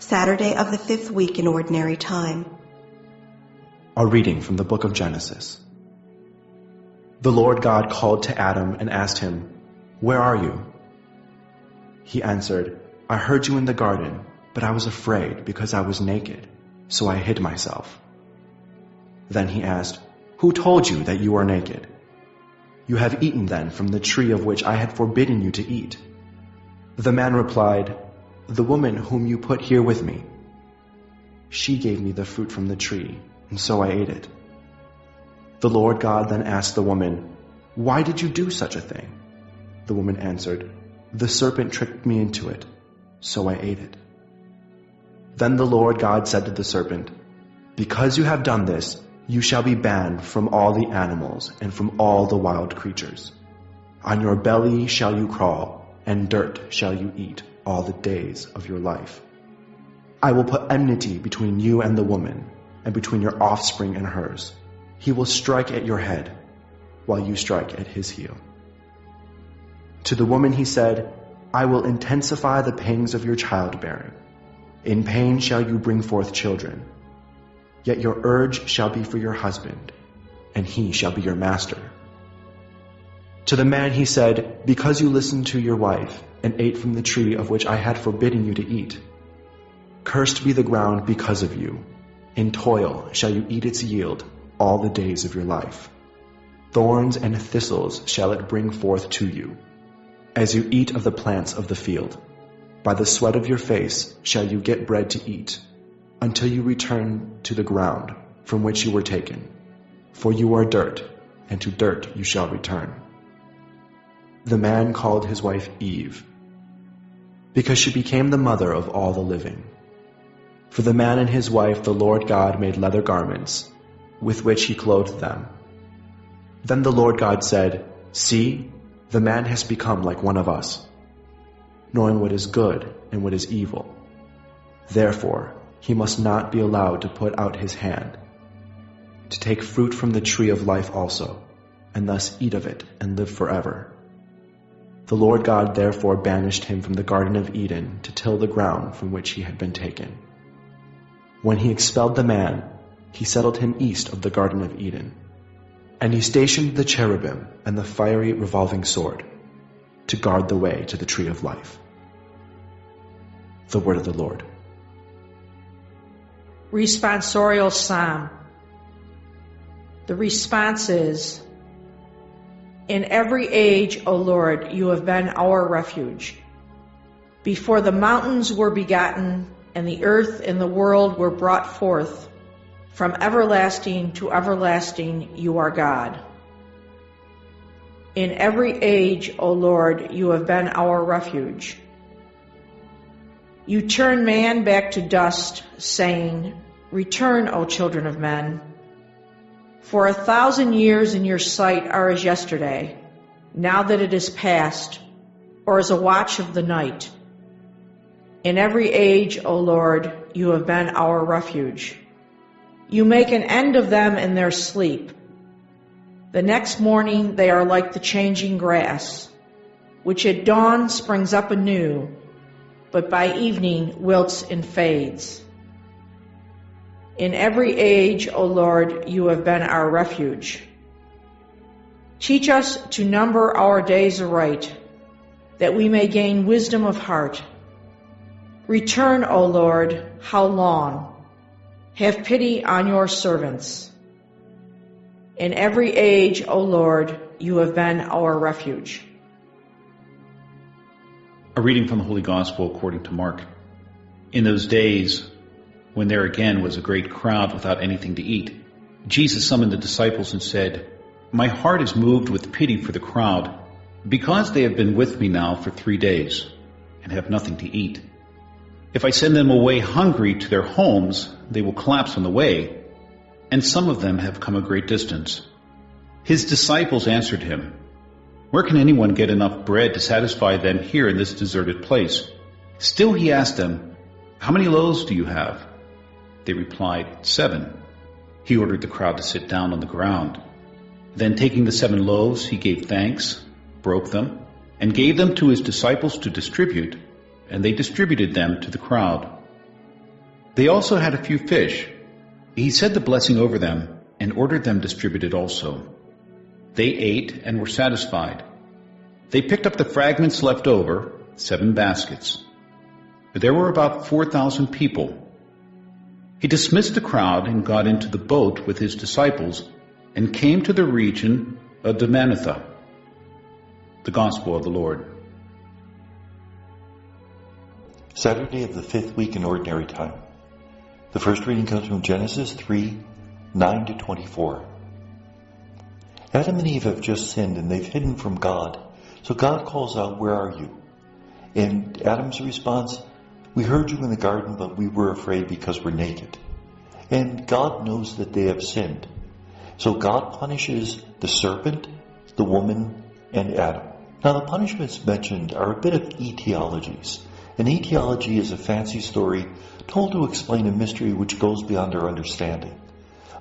Saturday of the 5th week in Ordinary Time. A reading from the book of Genesis. The Lord God called to Adam and asked him, "Where are you?" He answered, "I heard you in the garden, but I was afraid because I was naked, so I hid myself." Then he asked, "Who told you that you are naked? You have eaten then from the tree of which I had forbidden you to eat." The man replied, "The woman whom you put here with me, she gave me the fruit from the tree, and so I ate it." The Lord God then asked the woman, "Why did you do such a thing?" The woman answered, "The serpent tricked me into it, so I ate it." Then the Lord God said to the serpent, "Because you have done this, you shall be banned from all the animals and from all the wild creatures. On your belly shall you crawl, and dirt shall you eat all the days of your life. I will put enmity between you and the woman, and between your offspring and hers. He will strike at your head, while you strike at his heel." To the woman he said, "I will intensify the pangs of your childbearing. In pain shall you bring forth children. Yet your urge shall be for your husband, and he shall be your master." To the man he said, "Because you listened to your wife, and ate from the tree of which I had forbidden you to eat, cursed be the ground because of you. In toil shall you eat its yield all the days of your life. Thorns and thistles shall it bring forth to you, as you eat of the plants of the field. By the sweat of your face shall you get bread to eat, until you return to the ground from which you were taken. For you are dirt, and to dirt you shall return." The man called his wife Eve, because she became the mother of all the living. For the man and his wife the Lord God made leather garments, with which he clothed them. Then the Lord God said, "See, the man has become like one of us, knowing what is good and what is evil. Therefore, he must not be allowed to put out his hand, to take fruit from the tree of life also, and thus eat of it and live forever." The Lord God therefore banished him from the Garden of Eden to till the ground from which he had been taken. When he expelled the man, he settled him east of the Garden of Eden, and he stationed the cherubim and the fiery revolving sword to guard the way to the tree of life. The word of the Lord. Responsorial Psalm. The response is, "In every age, O Lord, you have been our refuge. Before the mountains were begotten, and the earth and the world were brought forth, from everlasting to everlasting you are God. In every age, O Lord, you have been our refuge. You turn man back to dust, saying, Return, O children of men. For 1,000 years in your sight are as yesterday, now that it is past, or as a watch of the night. In every age, O Lord, you have been our refuge. You make an end of them in their sleep. The next morning they are like the changing grass, which at dawn springs up anew, but by evening wilts and fades. In every age, O Lord, you have been our refuge. Teach us to number our days aright, that we may gain wisdom of heart. Return, O Lord, how long? Have pity on your servants. In every age, O Lord, you have been our refuge." A reading from the Holy Gospel according to Mark. In those days, when there again was a great crowd without anything to eat, Jesus summoned the disciples and said, "My heart is moved with pity for the crowd, because they have been with me now for 3 days and have nothing to eat. If I send them away hungry to their homes, they will collapse on the way, and some of them have come a great distance." His disciples answered him, "Where can anyone get enough bread to satisfy them here in this deserted place?" Still he asked them, "How many loaves do you have?" They replied, 7. He ordered the crowd to sit down on the ground. Then taking the 7 loaves, he gave thanks, broke them, and gave them to his disciples to distribute, and they distributed them to the crowd. They also had a few fish. He said the blessing over them and ordered them distributed also. They ate and were satisfied. They picked up the fragments left over, 7 baskets. There were about 4,000 people. He dismissed the crowd and got into the boat with his disciples and came to the region of Dalmanutha. The Gospel of the Lord. Saturday of the 5th week in Ordinary Time. The first reading comes from Genesis 3, 9 to 24. Adam and Eve have just sinned and they've hidden from God. So God calls out, "Where are you?" And Adam's response, "We heard you in the garden, but we were afraid because we're naked." And God knows that they have sinned. So God punishes the serpent, the woman, and Adam. Now the punishments mentioned are a bit of etiologies. An etiology is a fancy story told to explain a mystery which goes beyond our understanding.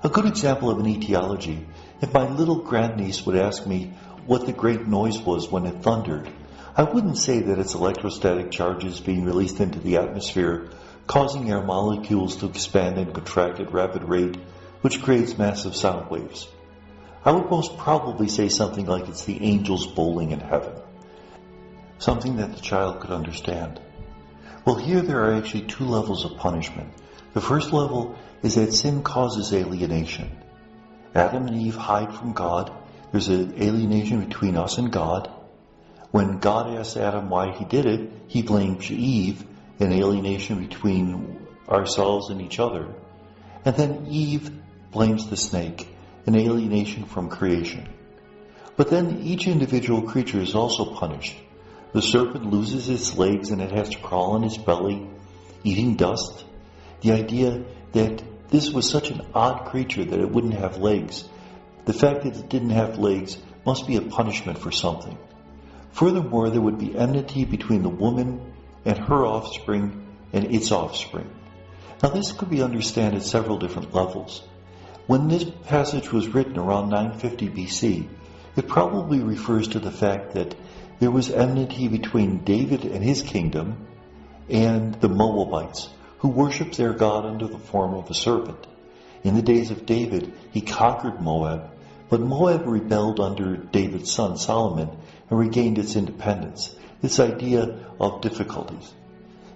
A good example of an etiology, if my little grandniece would ask me what the great noise was when it thundered, I wouldn't say that it's electrostatic charges being released into the atmosphere, causing air molecules to expand and contract at rapid rate, which creates massive sound waves. I would most probably say something like it's the angels bowling in heaven, something that the child could understand. Well, here there are actually 2 levels of punishment. The first level is that sin causes alienation. Adam and Eve hide from God. There's an alienation between us and God. When God asks Adam why he did it, he blames Eve, an alienation between ourselves and each other. And then Eve blames the snake, an alienation from creation. But then each individual creature is also punished. The serpent loses its legs and it has to crawl on its belly, eating dust. The idea that this was such an odd creature that it wouldn't have legs. The fact that it didn't have legs must be a punishment for something. Furthermore, there would be enmity between the woman and her offspring and its offspring. Now this could be understood at several different levels. When this passage was written around 950 BC, it probably refers to the fact that there was enmity between David and his kingdom and the Moabites, who worshipped their god under the form of a serpent. In the days of David, he conquered Moab, but Moab rebelled under David's son Solomon and regained its independence. This idea of difficulties.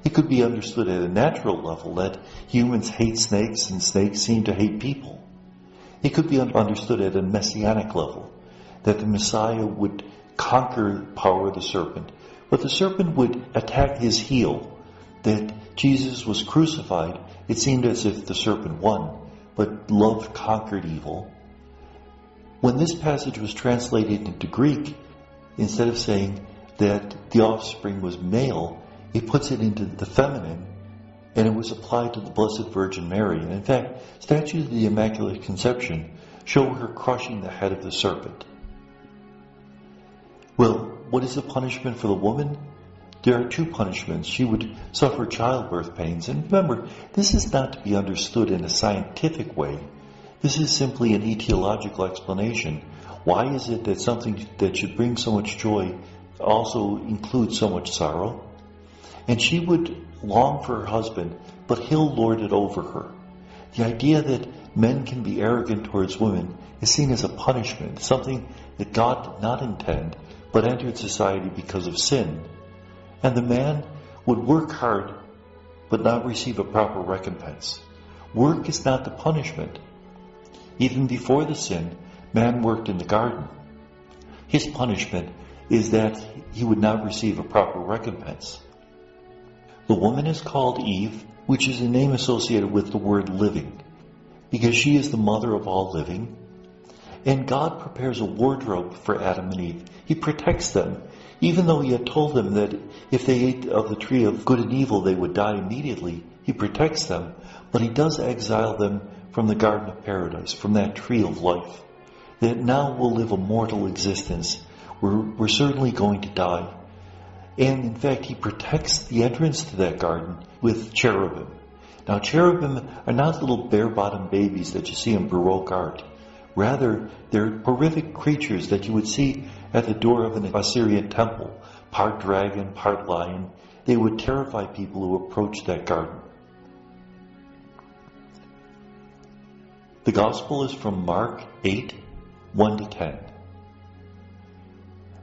It could be understood at a natural level that humans hate snakes and snakes seem to hate people. It could be understood at a messianic level, that the Messiah would conquer the power of the serpent, but the serpent would attack his heel. That Jesus was crucified, it seemed as if the serpent won, but love conquered evil. When this passage was translated into Greek, instead of saying that the offspring was male, it puts it into the feminine, and it was applied to the Blessed Virgin Mary. And in fact, statues of the Immaculate Conception show her crushing the head of the serpent. Well, what is the punishment for the woman? There are 2 punishments. She would suffer childbirth pains. And remember, this is not to be understood in a scientific way. This is simply an etiological explanation. Why is it that something that should bring so much joy also includes so much sorrow? And she would long for her husband, but he'll lord it over her. The idea that men can be arrogant towards women is seen as a punishment, something that God did not intend, but entered society because of sin. And the man would work hard, but not receive a proper recompense. Work is not the punishment. Even before the sin, man worked in the garden. His punishment is that he would not receive a proper recompense. The woman is called Eve, which is a name associated with the word living, because she is the mother of all living. And God prepares a wardrobe for Adam and Eve. He protects them, even though he had told them that if they ate of the tree of good and evil, they would die immediately. He protects them, but he does exile them from the Garden of Paradise, from that tree of life. That now we'll live a mortal existence. We're certainly going to die. And in fact, he protects the entrance to that garden with cherubim. Now, cherubim are not little bare-bottomed babies that you see in Baroque art. Rather, they're horrific creatures that you would see at the door of an Assyrian temple, part dragon, part lion. They would terrify people who approached that garden. The Gospel is from Mark 8, 1 to 10.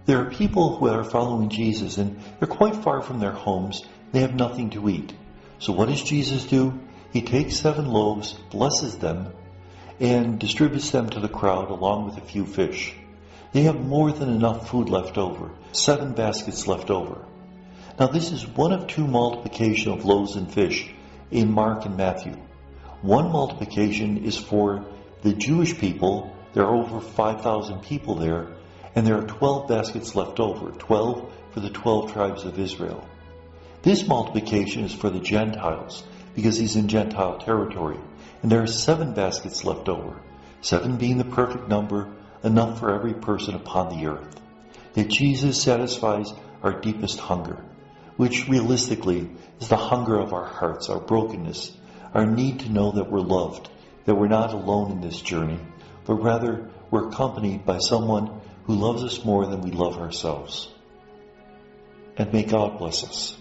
There are people who are following Jesus and they're quite far from their homes. They have nothing to eat. So what does Jesus do? He takes 7 loaves, blesses them, and distributes them to the crowd along with a few fish. They have more than enough food left over, 7 baskets left over. Now this is one of 2 multiplication of loaves and fish in Mark and Matthew. One multiplication is for the Jewish people. There are over 5,000 people there, and there are 12 baskets left over, 12 for the 12 tribes of Israel. This multiplication is for the Gentiles, because he's in Gentile territory, and there are 7 baskets left over, 7 being the perfect number, enough for every person upon the earth. That Jesus satisfies our deepest hunger, which realistically is the hunger of our hearts, our brokenness, our need to know that we're loved, that we're not alone in this journey, but rather we're accompanied by someone who loves us more than we love ourselves. And may God bless us.